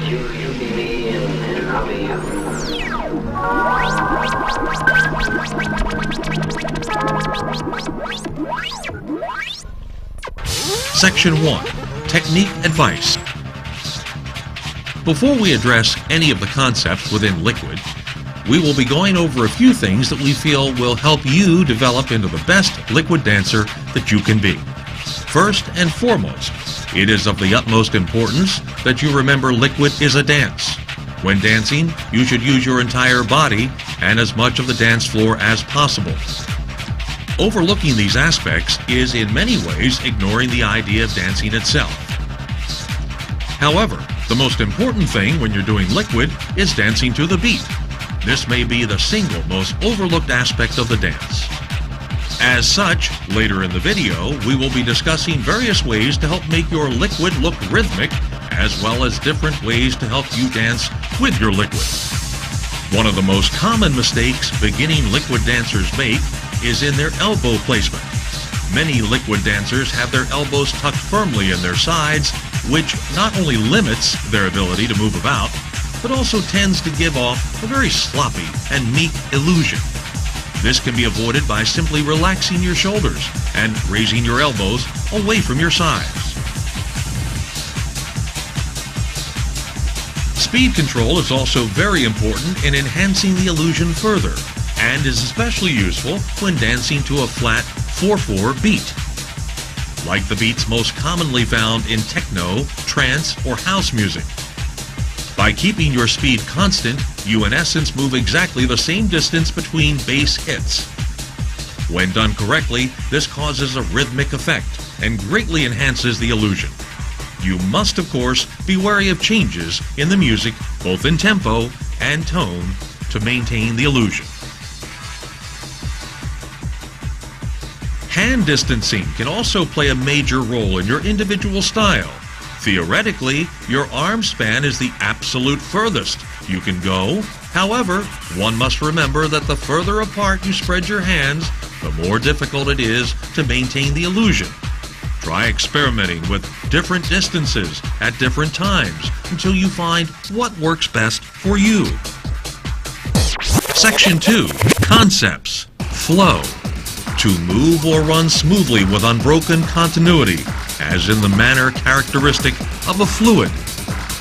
You be me and I'll be you. Section 1. Technique Advice. Before we address any of the concepts within Liquid, we will be going over a few things that we feel will help you develop into the best Liquid dancer that you can be. First and foremost, it is of the utmost importance that you remember Liquid is a dance. When dancing, you should use your entire body and as much of the dance floor as possible. Overlooking these aspects is in many ways ignoring the idea of dancing itself. However, the most important thing when you're doing Liquid is dancing to the beat. This may be the single most overlooked aspect of the dance. As such, later in the video, we will be discussing various ways to help make your Liquid look rhythmic, as well as different ways to help you dance with your Liquid. One of the most common mistakes beginning Liquid dancers make is in their elbow placement. Many Liquid dancers have their elbows tucked firmly in their sides, which not only limits their ability to move about, but also tends to give off a very sloppy and meek illusion. This can be avoided by simply relaxing your shoulders and raising your elbows away from your sides. Speed control is also very important in enhancing the illusion further, and is especially useful when dancing to a flat 4/4 beat. Like the beats most commonly found in techno, trance, or house music. By keeping your speed constant, you in essence move exactly the same distance between bass hits. When done correctly, this causes a rhythmic effect and greatly enhances the illusion. You must, of course, be wary of changes in the music, both in tempo and tone, to maintain the illusion. Hand distancing can also play a major role in your individual style. Theoretically, your arm span is the absolute furthest you can go. However, one must remember that the further apart you spread your hands, the more difficult it is to maintain the illusion. Try experimenting with different distances at different times until you find what works best for you. Section 2. Concepts. Flow. To move or run smoothly with unbroken continuity, as in the manner characteristic of a fluid.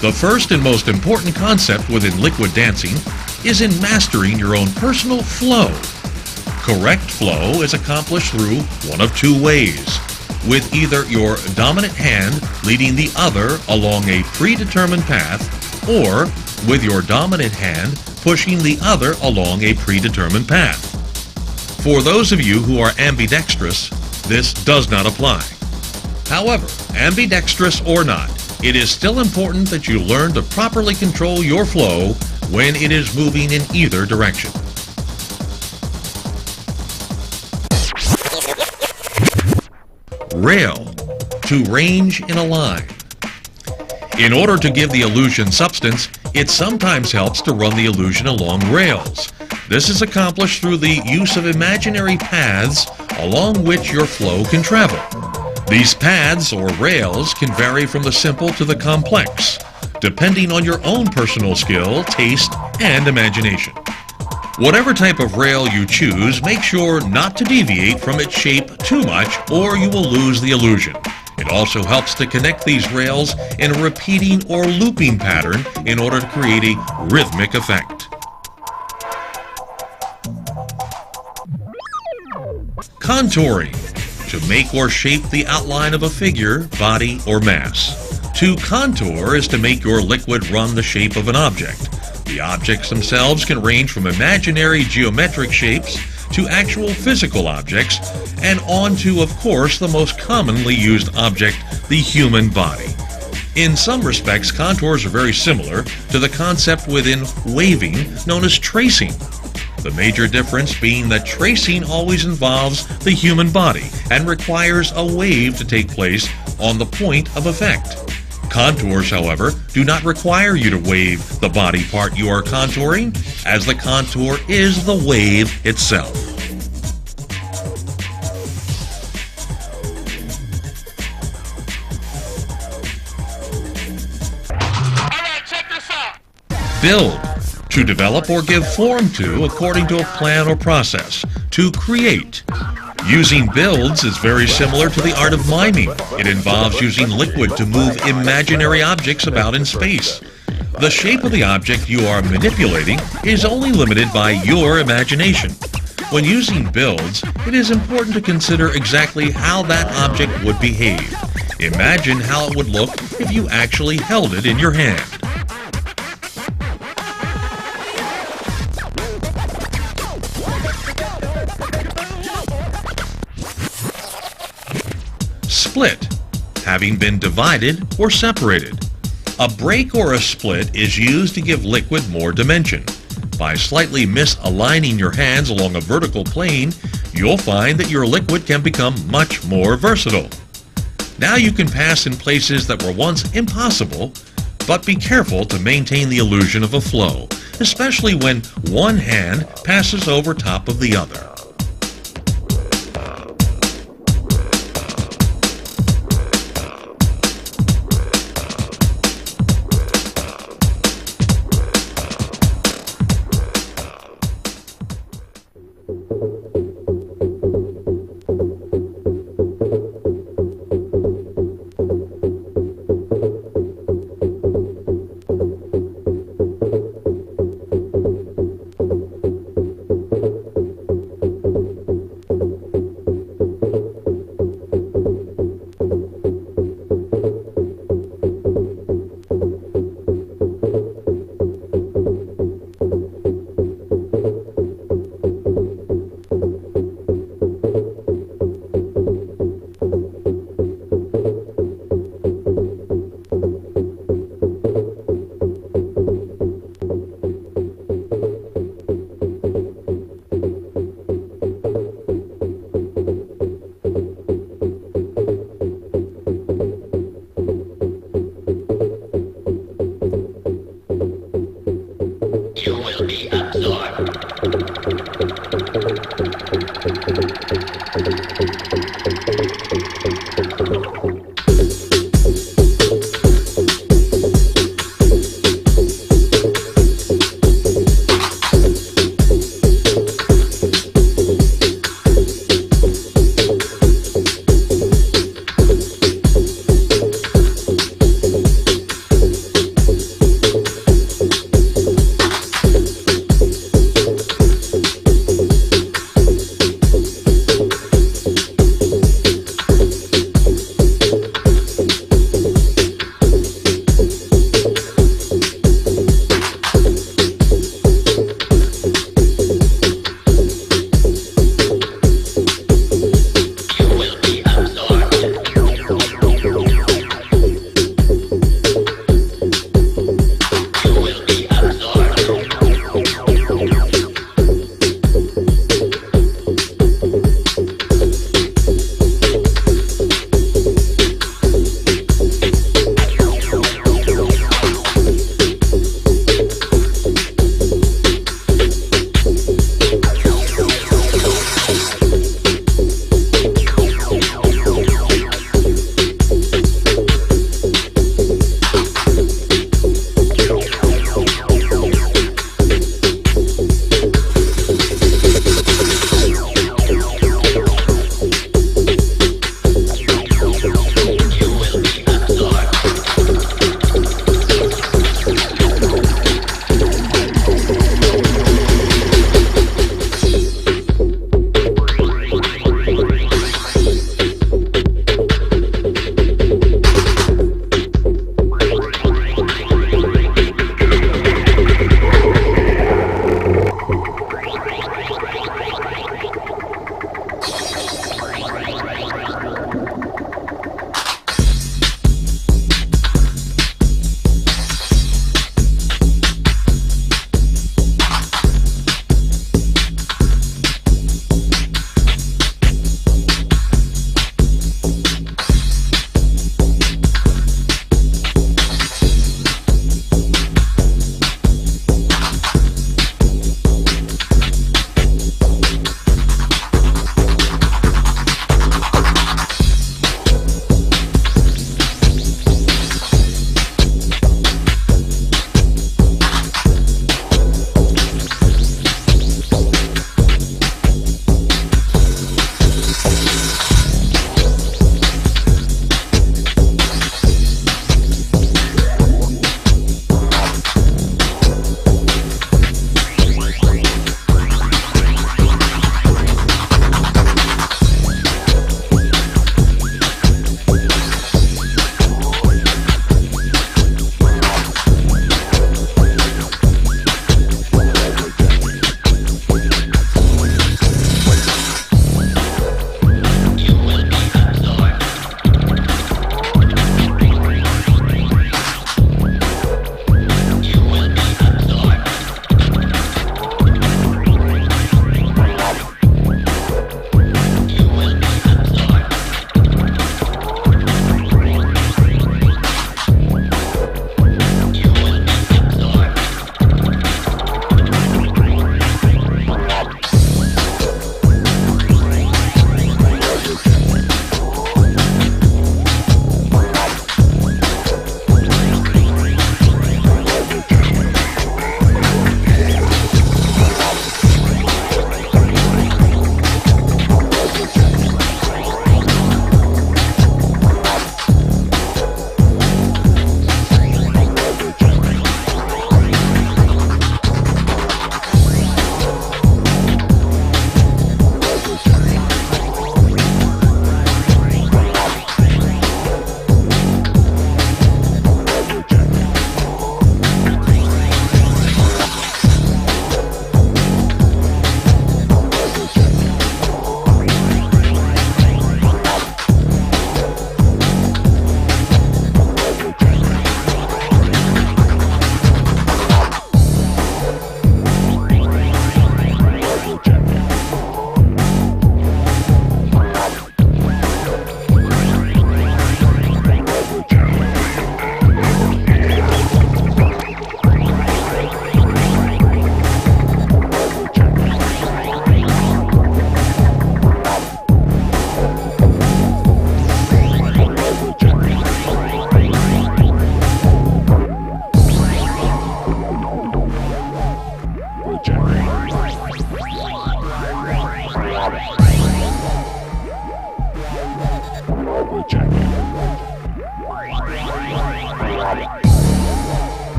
The first and most important concept within Liquid dancing is in mastering your own personal flow. Correct flow is accomplished through one of two ways, with either your dominant hand leading the other along a predetermined path, or with your dominant hand pushing the other along a predetermined path. For those of you who are ambidextrous, this does not apply. However, ambidextrous or not, it is still important that you learn to properly control your flow when it is moving in either direction. Rail. To range in a line. In order to give the illusion substance, it sometimes helps to run the illusion along rails. This is accomplished through the use of imaginary paths along which your flow can travel. These paths, or rails, can vary from the simple to the complex, depending on your own personal skill, taste, and imagination. Whatever type of rail you choose, make sure not to deviate from its shape too much or you will lose the illusion. It also helps to connect these rails in a repeating or looping pattern in order to create a rhythmic effect. Contouring. To make or shape the outline of a figure, body, or mass. To contour is to make your Liquid run the shape of an object. The objects themselves can range from imaginary geometric shapes to actual physical objects, and on to, of course, the most commonly used object, the human body. In some respects, contours are very similar to the concept within waving known as tracing. The major difference being that tracing always involves the human body and requires a wave to take place on the point of effect. Contours, however, do not require you to wave the body part you are contouring, as the contour is the wave itself. Alright, check this Build, to develop or give form to according to a plan or process. To create. Using builds is very similar to the art of miming. It involves using liquid to move imaginary objects about in space. The shape of the object you are manipulating is only limited by your imagination. When using builds, it is important to consider exactly how that object would behave. Imagine how it would look if you actually held it in your hand. Split, having been divided or separated. A break or a split is used to give liquid more dimension. By slightly misaligning your hands along a vertical plane, you'll find that your liquid can become much more versatile. Now you can pass in places that were once impossible, but be careful to maintain the illusion of a flow, especially when one hand passes over top of the other.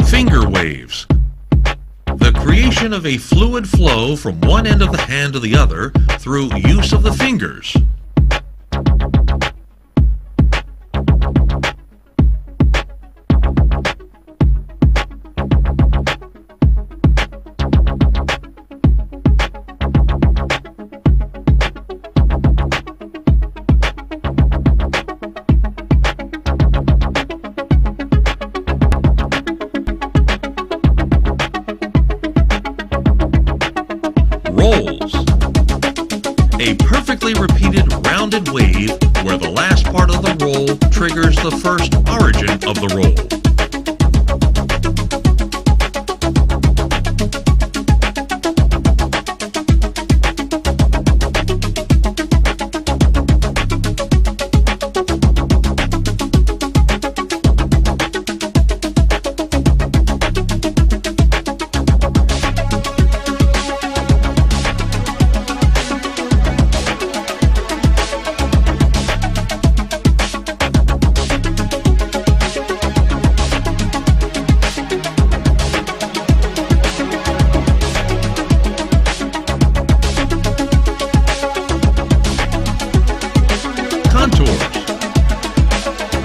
Finger waves. The creation of a fluid flow from one end of the hand to the other through use of the fingers. Rolls. A perfectly repeated rounded wave where the last part of the roll triggers the first origin of the roll.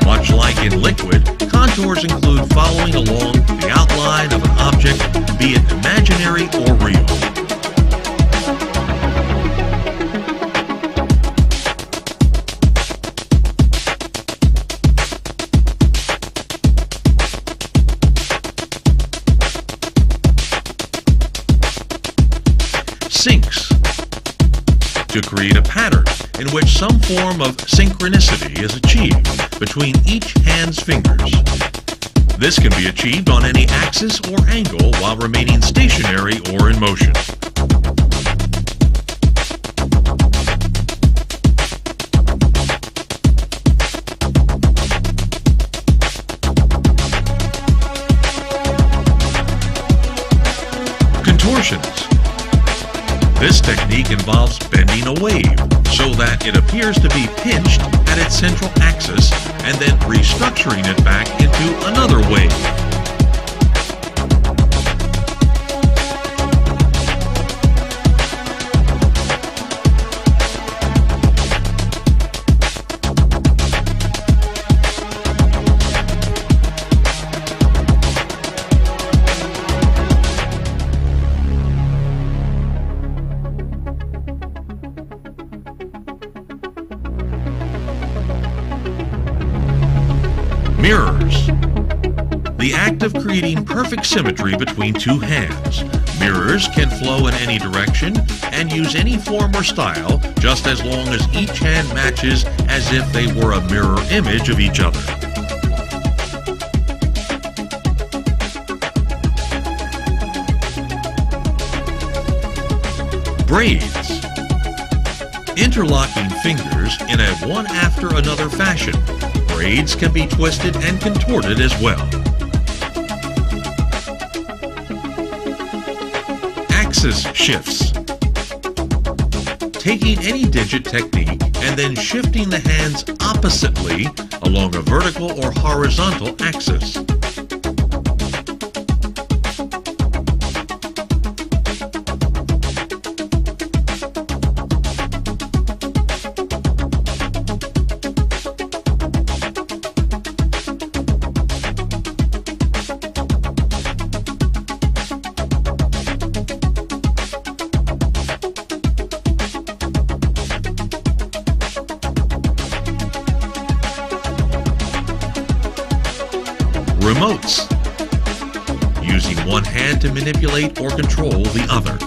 Much like in Liquid, contours include following along the outline of an object, be it imaginary or real. Sinks. To create a pattern in which some form of synchronicity is achieved between each hand's fingers. This can be achieved on any axis or angle while remaining stationary or in motion. Contortions. This technique involves bending a wave so that it appears to be pinched at its central axis and then restructuring it back into another wave. Mirrors. The act of creating perfect symmetry between two hands. Mirrors can flow in any direction and use any form or style just as long as each hand matches as if they were a mirror image of each other. Braids. Interlocking fingers in a one after another fashion. Braids can be twisted and contorted as well. Axis shifts. Taking any digit technique and then shifting the hands oppositely along a vertical or horizontal axis. remotes, using one hand to manipulate or control the other.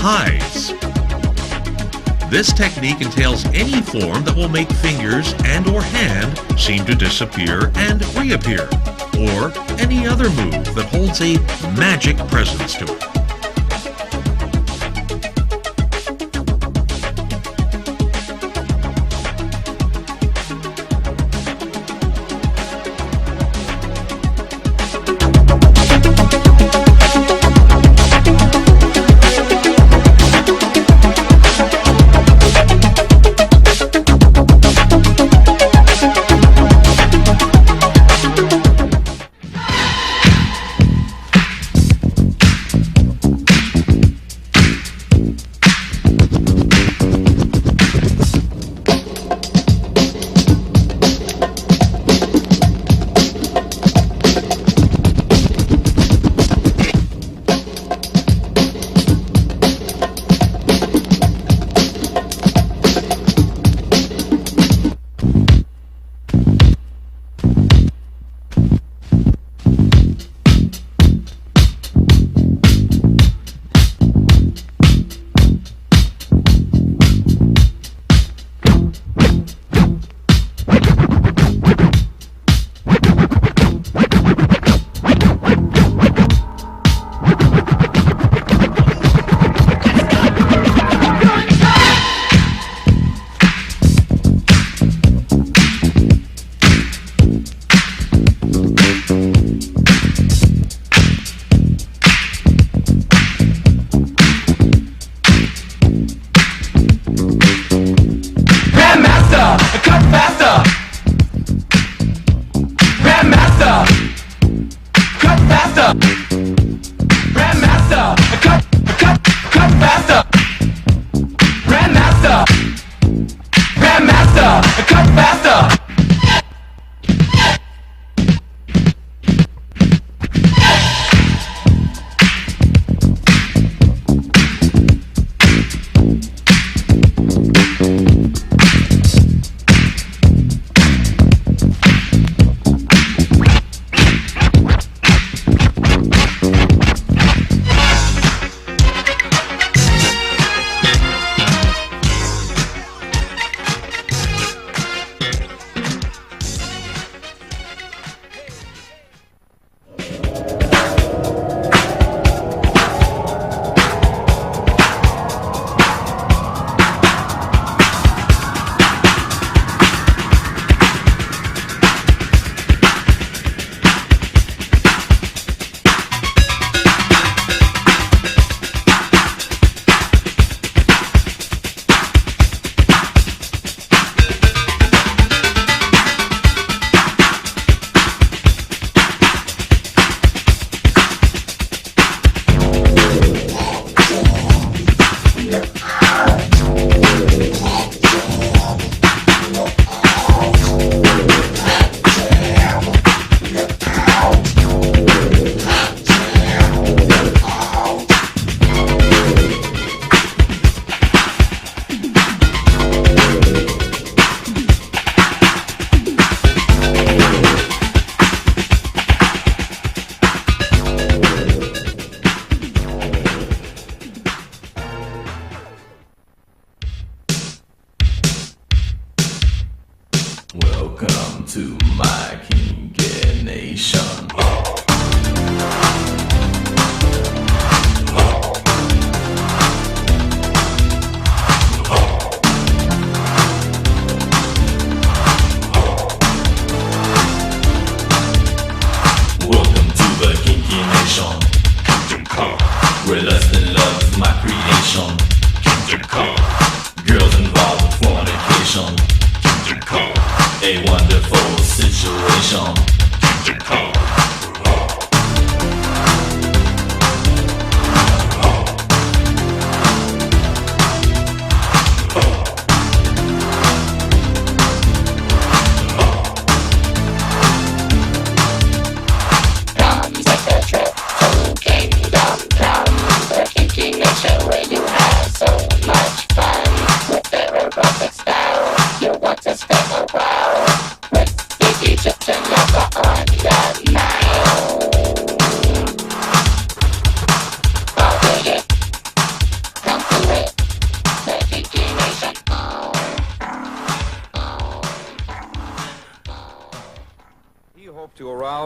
Hides. This technique entails any form that will make fingers and/or hand seem to disappear and reappear, or any other move that holds a magic presence to it.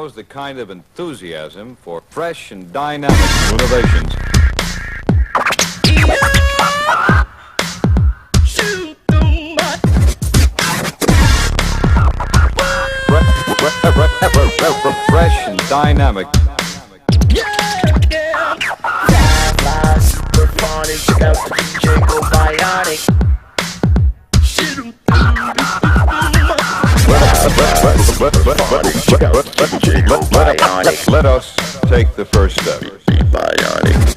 shows the kind of enthusiasm for fresh and dynamic innovations. Fresh and dynamic. Let us take the first step. Bionic.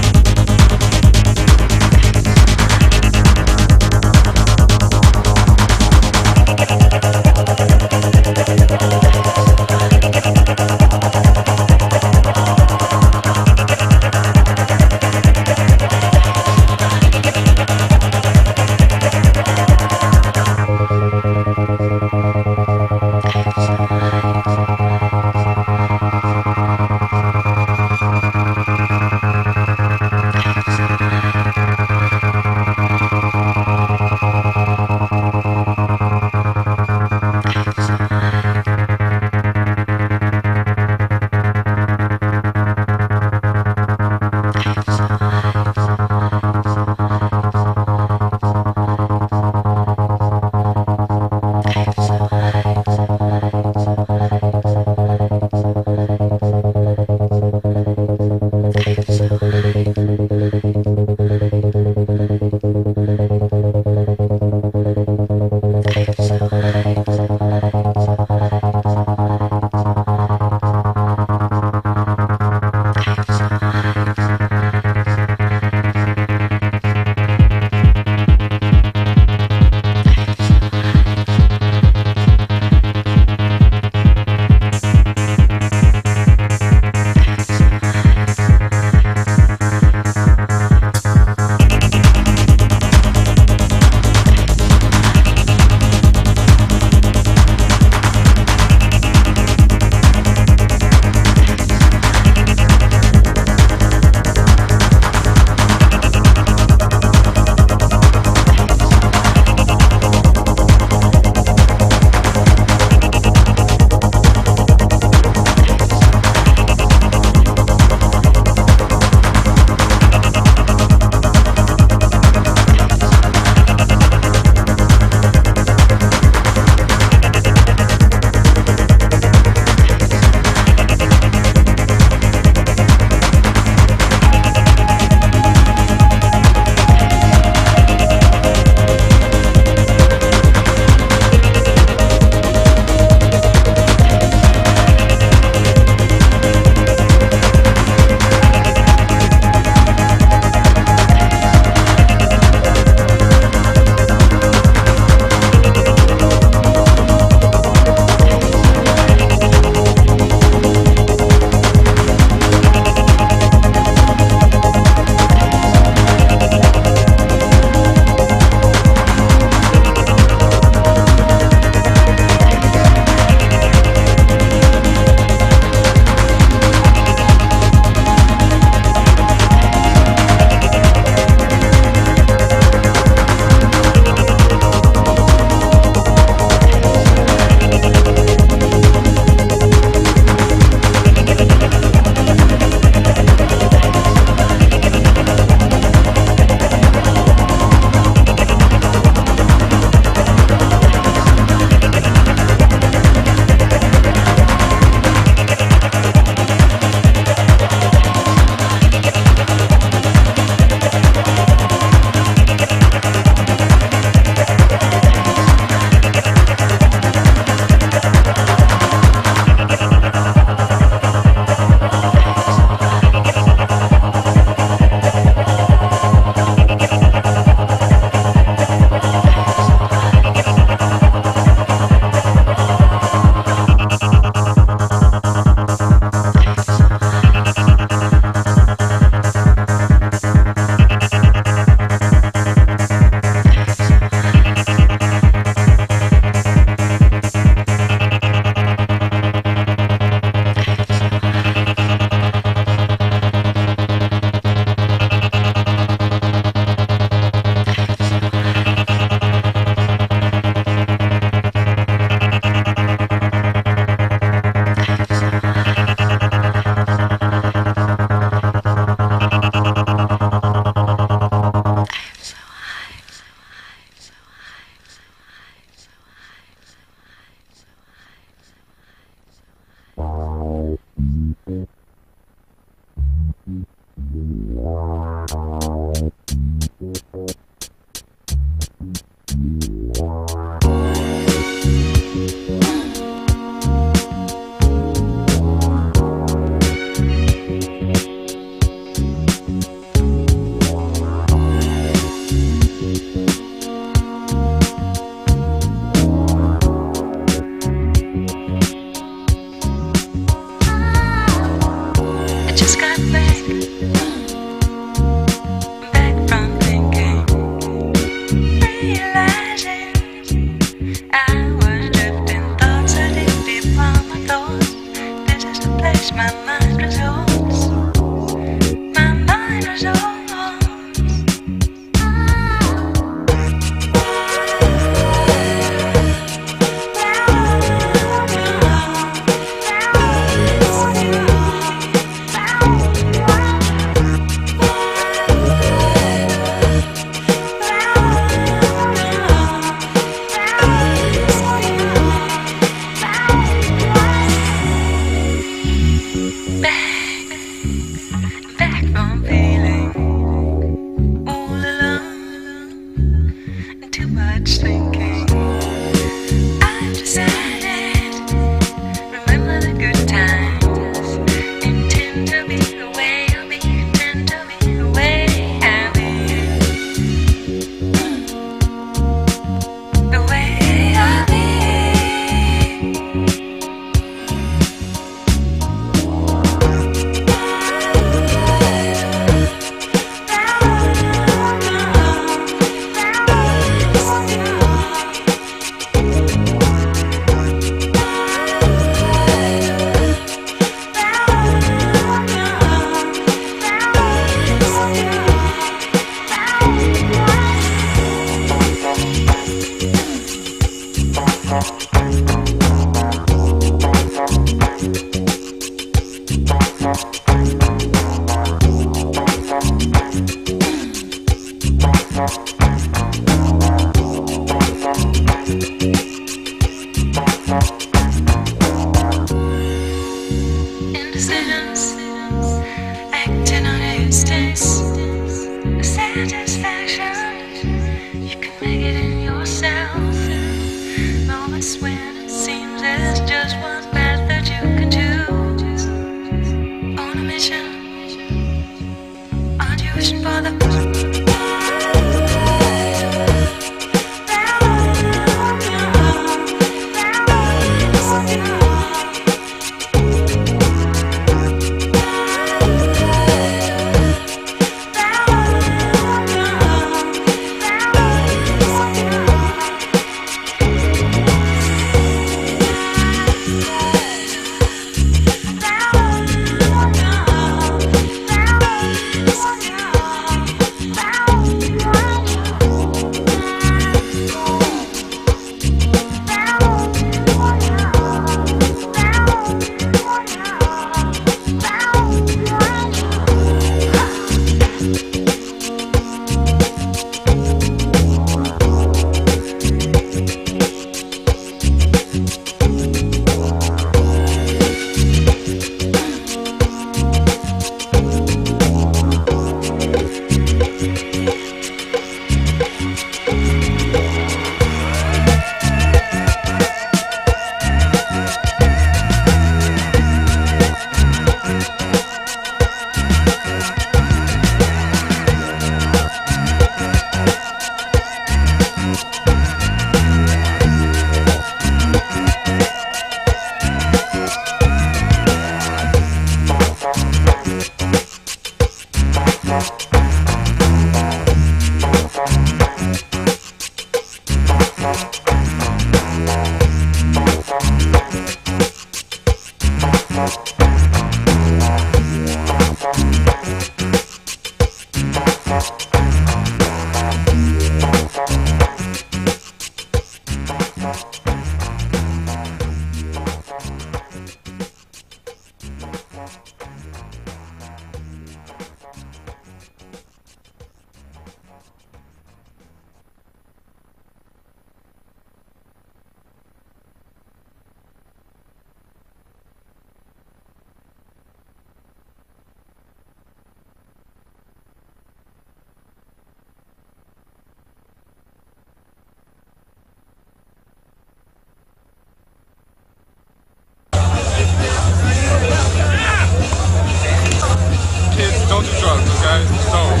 Don't do drugs, okay? Don't.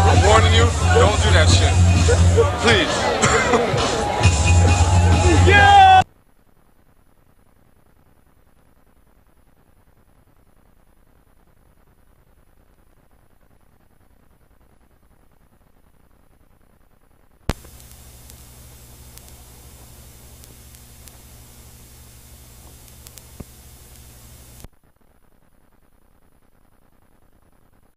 I'm warning you, don't do that shit. Please.